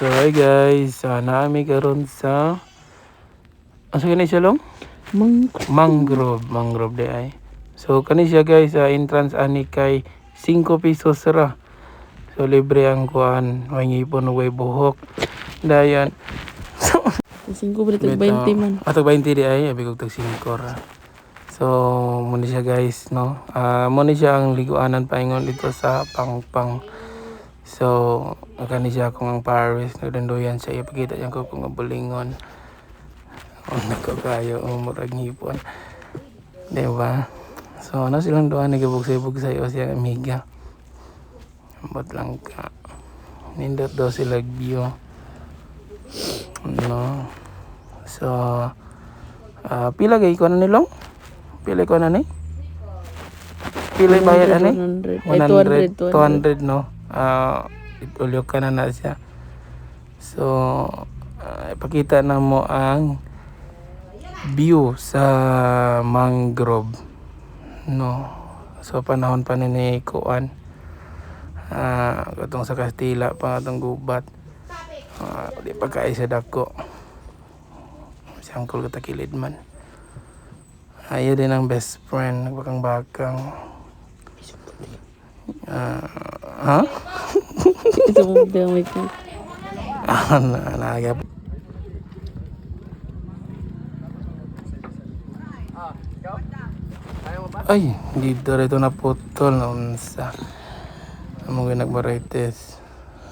So hi guys, naami karon sa asa kani siya long? Mangrove di ay. So kani siya guys, entrance ani kay 5 pesos ra. So libre ang kuan, may ngipon way buhok. Dayan. So 5 ba tag 20 man. Atog 20 di ay, abi kog tag 5 ra. So muna siya guys, no. Muna siya ang liguanan paingon dito sa Pangpang. So, kani siya kung ang Paris, nagdanduyan siya, ipakita niya ko kung bulingon. Nagkakayo, murag ngipon. Diba? So, silang doon, nagabog sa'yo siya amiga. Ambot lang ka. Nindot daw sila view. No? So, pila gay ko na nilong? Pila ko na ni? Pila bayad ani? 100, 200 no? Itulyo ka na siya. So, ipakita na mo ang view sa mangrove. No. So, panahon pa ni kuan. Katong sa Kastila pa atong gubat. Di pa kay sa dako. Siyangkol ka takilid man. Ayaw din ang best friend. Nagbakang-bakang. Ha? Ito mo bilang may po. Nagap. Ay, dito rito na putol na unsa. Amo nagmarites.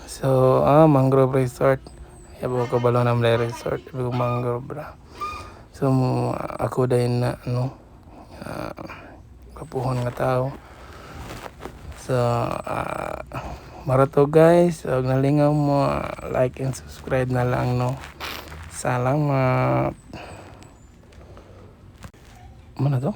So, Mangrove Resort. Yabo ko balon na may resort, ko mangrove bra. So, ako din na kapuhon nga tao. So, marato guys, huwag nalingaw mo, like and subscribe na lang, no. Salamat. Ano to?